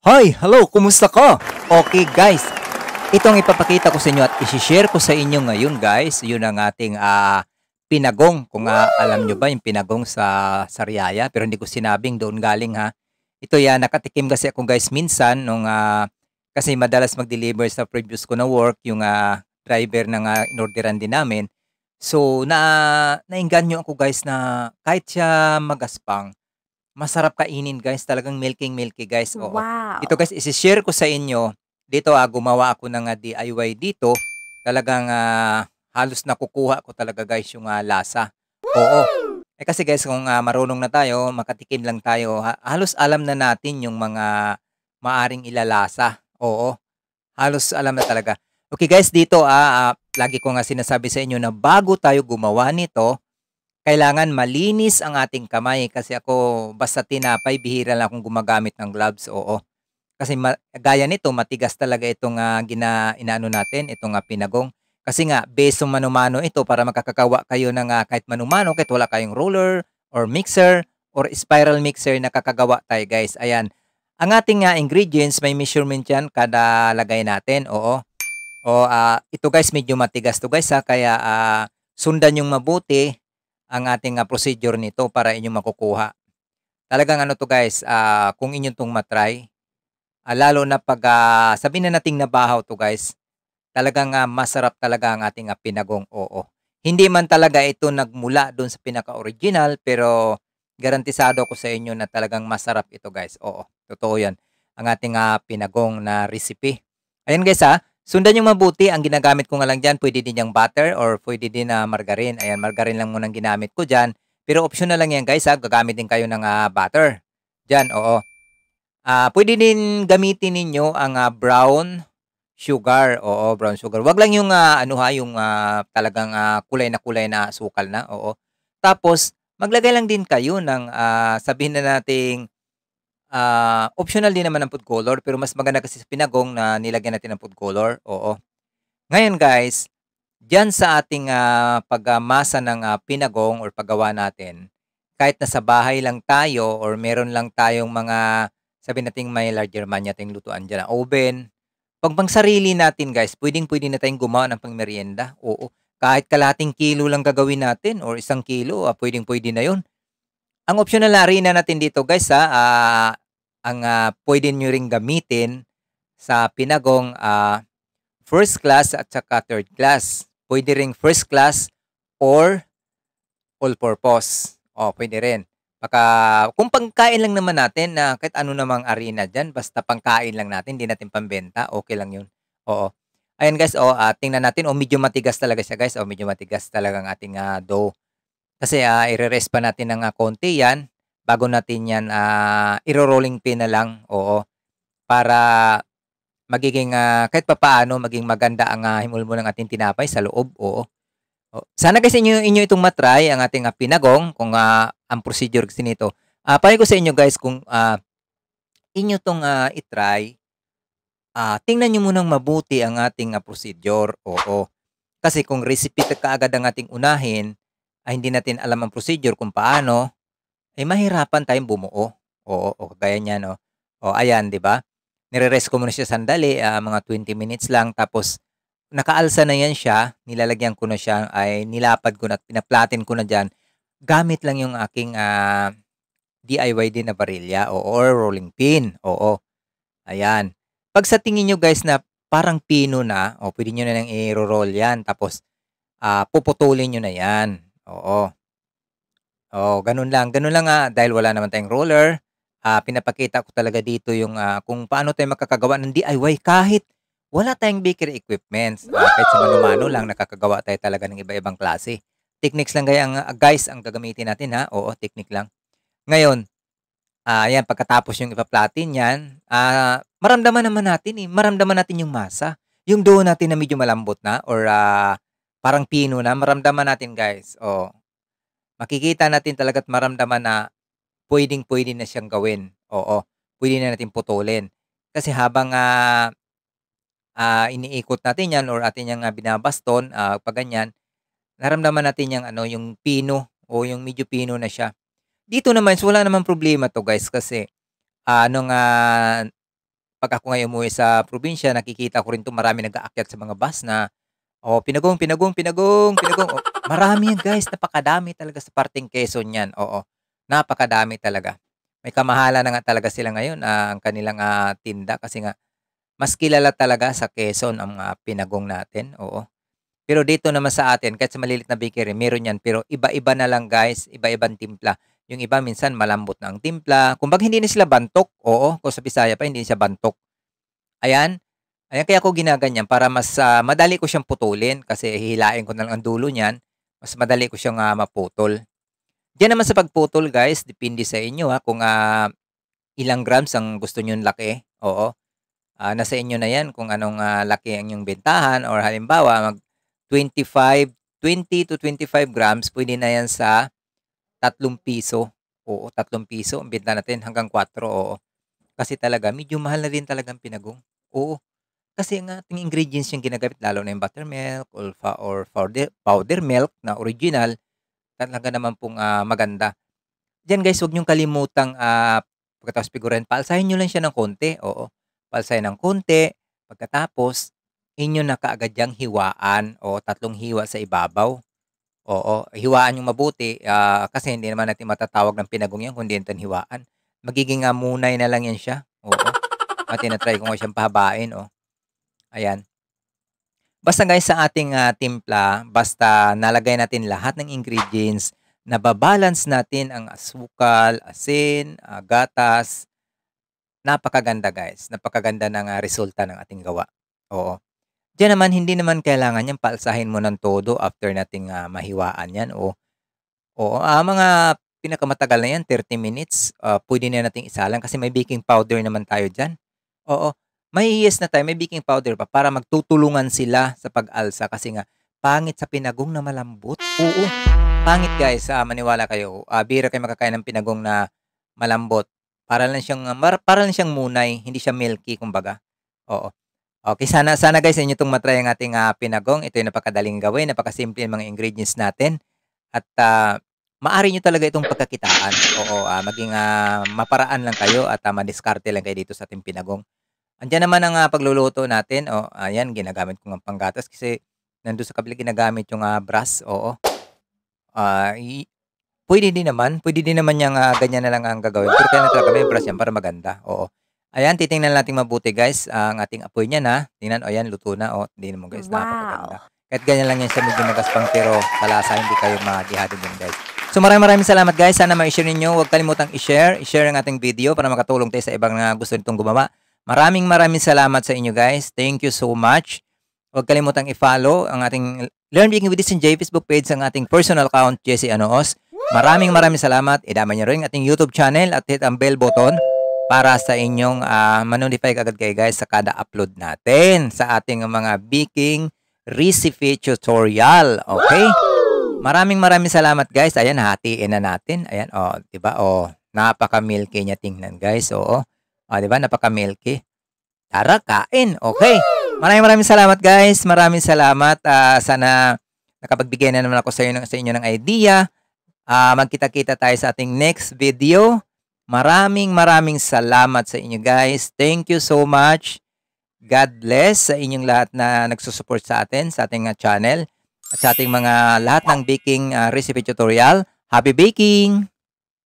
Hi! Hello! Kumusta ka? Okay guys, itong ipapakita ko sa inyo at isi-share ko sa inyo ngayon guys, yun ang ating pinagong. Kung alam nyo ba yung pinagong sa Sariaya, pero hindi ko sinabing doon galing ha. Ito yan, nakatikim kasi ako guys minsan nung kasi madalas mag-deliver sa previous ko na work, yung driver ng inorderan din namin. So, nainganyo ako guys na kahit siya magaspang, masarap kainin guys, talagang milking-milky guys, oo. Ito Wow! guys, isi-share ko sa inyo. Dito gumawa ako ng DIY dito. Talagang halos nakukuha ko talaga guys yung lasa. Oo. Eh kasi guys, kung marunong na tayo, makatikim lang tayo, halos alam na natin yung mga maaring ilalasa. Oo, halos alam na talaga. Okay guys, dito lagi ko nga sinasabi sa inyo na bago tayo gumawa nito, kailangan malinis ang ating kamay kasi ako basta tinapay bihira lang akong gumagamit ng gloves, oo. Kasi gaya nito matigas talaga itong inaano natin, itong pinagong. Kasi nga beso mano-mano ito para makakagawa kayo ng kahit mano-mano, kahit wala kayong roller or mixer or spiral mixer na kakagawa tayo guys. Ayan. Ang ating ingredients may measurement yan kada lagay natin, oo. Ito guys medyo matigas to guys kaya sundan yung mabuti ang ating procedure nito para inyong makukuha. Talagang ano 'to guys, kung inyo 'tong ma-try, lalo na 'pag, sabihin na nating nabahaw 'to guys, talagang masarap talaga ang ating pinagong, oo. Hindi man talaga ito nagmula do'n sa pinaka-original, pero garantisado ko sa inyo na talagang masarap ito guys, oo, totoo 'yan. Ang ating pinagong na recipe. Ayan guys sundan niyong mabuti, ang ginagamit ko nga lang diyan puwede din yang butter or puwede din na margarine. Ayan, margarine lang muna ang ginamit ko diyan, pero optional lang 'yan guys gagamit din kayo ng butter diyan, oo. Puwede din gamitin ninyo ang brown sugar, oo, brown sugar. Wag lang yung ano yung talagang kulay na asukal na, oo. Tapos maglagay lang din kayo ng sabihin na nating optional din naman ang food color pero mas maganda kasi sa pinagong na nilagyan natin ng food color, oo. Ngayon guys, diyan sa ating pagmasa ng pinagong or paggawa natin, kahit nasa bahay lang tayo or meron lang tayong mga sabihin nating may larger man tayong lutuan diyan na oven, 'pag pangsarili natin guys, puwedeng-puwede na tayong gumawa ng pangmeryenda, oo. Kahit kalahating kilo lang gagawin natin or 1 kilo, puwedeng-puwede na 'yun. Ang optional na harina natin dito guys ang puwede niyo ring gamitin sa pinagong, first class at saka third class. Puwede ring first class or all purpose. Puwede rin. Baka kung pangkain lang naman natin na kahit ano namang harina diyan basta pangkain lang natin, hindi natin pambenta, okey lang 'yun. Oo. Ayan guys, tingnan natin, medyo matigas talaga siya guys, medyo matigas talaga ang ating dough. Kasi ire-rest pa natin ng konti 'yan bago natin 'yan iro-rolling pin na lang, oo. Para magiging kahit papaano maging maganda ang himulmol ng ating tinapay sa loob, oo. Sana kasi inyo itong ma-try ang ating pinagong kung ang procedure kasi nito. Payo ko sa inyo guys kung inyo 'tong i-try, tingnan niyo munang mabuti ang ating procedure, oo. Kasi kung recipe kaagad ang ating unahin, hindi natin alam ang procedure kung paano, mahirapan tayong bumuo. Oo, o kagaya niyan, oh. Ayan, 'di ba? Nire-rest ko muna siya sandali, mga 20 minutes lang tapos nakaalsa na 'yan siya, nilalagyan ko na siya ay nilapad ko na at pina-flatten ko na diyan, gamit lang yung aking DIY din na barilya, oo, or rolling pin, oo, ayan. 'Pag sa tingin niyo guys na parang pino na, puwede niyo na ng iro-roll 'yan tapos, puputulin niyo na 'yan, oo. Gano'n lang dahil wala naman tayong roller, pinapakita ko talaga dito yung kung paano tayo makakagawa ng DIY kahit wala tayong bakery equipments, kahit sa mano-mano lang nakakagawa tayo talaga ng iba-ibang klase. Techniques lang guys ang gagamitin natin oo, technique lang. Ngayon, 'yan pagkatapos yung ipa-flatten 'yan, maramdaman naman natin, maramdaman natin yung masa, yung dough natin na medyo malambot na or parang pino na, maramdaman natin guys, makikita natin talaga at maramdaman na puwedeng-puwede na siyang gawin, oo. Puwede na nating putulin. Kasi habang iniikot natin 'yan or atin yang binabaston, 'pag ganyan, naramdaman natin yang ano, yung pino o yung medyo pino na siya. Dito naman is wala namang problema 'to guys kasi, nung pag ako ngayon umuwi sa probinsya, nakikita ko rin 'to marami nag-aakyat sa mga bus na, oh, pinagong, pinagong, pinagong, pinagong. Oh, marami yan guys, napakadami talaga sa parteng Quezon yan, oo. Napakadami talaga. May kamahalan na nga talaga sila ngayon, ang kanilang, tinda kasi nga mas kilala talaga sa Quezon ang, pinagong natin, oo. Pero dito naman sa atin kahit sa maliliit na bakery meron yan, pero iba-iba na lang guys, iba-ibang timpla. Yung iba minsan malambot na ang timpla, kumbaga hindi na sila bantok, oo, kung sa Bisaya pa hindi siya bantok. Ayan, ayan kaya ko ginaganyan para mas, madali ko siyang putulin kasi hihilain ko na lang ang dulo niyan, mas madali ko siyang, maputol. Diyan naman sa pagputol guys, depende sa inyo, kung, ilang grams ang gusto niyong laki, oo. Nasa inyo na 'yan kung anong, laki ang iyong bentahan or halimbawa 25, 20 to 25 grams puwede na 'yan sa ₱3. Oo, ₱3 ang benta natin hanggang 4, oo. Kasi talaga medyo mahal na rin talagang pinagong. Oo, kasi ang ating ingredients yung ginagamit lalo na yung buttermilk or powder milk na original, talaga naman pong, maganda. Diyan guys, huwag niyong kalimutang, pagkatapos pigurin, paalsahin niyo lang siya ng konti, oo. Paalsahin ng konti, pagkatapos inyo na kaagad yang hiwaan o 3 hiwa sa ibabaw. Oo, hiwaan niyong mabuti, kasi hindi naman natin matatawag ng pinagong 'yan kundi natin hiwaan. Magiging, munay na lang 'yan siya, oo. Tina-try ko nga siyang pahabain, oh, ayan. Basta guys sa ating, timpla, basta nalagay natin lahat ng ingredients, nababalance natin ang asukal, asin, gatas, napakaganda guys, napakaganda ng, resulta ng ating gawa, oo. Diyan naman hindi naman kailangan 'yan paalsahin mo ng todo after nating, mahiwaan 'yan o oo, mga pinakamatagal na 'yan 30 minutes, puwede na nating isalang kasi may baking powder naman tayo diyan. Oo, mahihiyas na tayo, may baking powder pa para magtutulungan sila sa pag-alsa kasi nga pangit sa pinagong na malambot. Oo, pangit guys, maniwala kayo. Bihira kayong makakain ng pinagong na malambot. Para lang siyang munay, hindi siya milky kumbaga. Oo. Okay, sana sana guys inyo 'tong ma-try ang ating, pinagong. Ito yung napakadaling gawin, napakasimple ng mga ingredients natin at, maaari niyo talaga itong pagkakitaan. Oo, maging, maparaan lang kayo at, madiskarte lang kayo dito sa ating pinagong. Andiyan naman ang, pagluluto natin, oh, ayan ginagamit ko ngang panggatas kasi nando'n sa kabila ginagamit yung, brass, oo. Ah, i puwede din naman niyang, ganyan na lang ang gagawin pero kailangan talaga may brass yan para maganda, oo. Ayan titingnan natin mabuti guys, ang ating apoy niyan, tingnan, oh, ayan luto na, oh, tingnan mo guys napakaganda. Wow! Kahit ganyan lang yan siya medyo magaspang pero sa lasa hindi kayo mahati-hati din guys. So maraming salamat guys, sana mai-share ninyo, huwag kalimutang i-share ang ating video para makatulong tayo sa ibang, gusto nitong gumawa. Maraming salamat sa inyo guys, thank you so much. Huwag kalimutang i-follow ang ating Learn Baking with J Facebook page, ang ating personal account, Jesse Anoos. Maraming salamat. Idama niyo rin ang ating YouTube channel at hit ang bell button para sa inyong ma-notify agad kayo guys sa kada upload natin sa ating mga baking recipe tutorial. Okay? Maraming salamat guys. Ayan, hatiin na natin. Ayan, oh, 'di ba? Oh, napaka-milky niya tingnan guys. Oo. Oh, 'di ba? Napaka-milky. Tara, kain. Okay. Maraming salamat guys. Maraming salamat. Sana nakapagbigay na naman ako sa inyo ng idea. Magkita-kita tayo sa ating next video. Maraming salamat sa inyo guys. Thank you so much. God bless sa inyong lahat na nagsusupport sa atin, sa ating channel, at sa ating mga lahat ng baking recipe tutorial. Happy baking!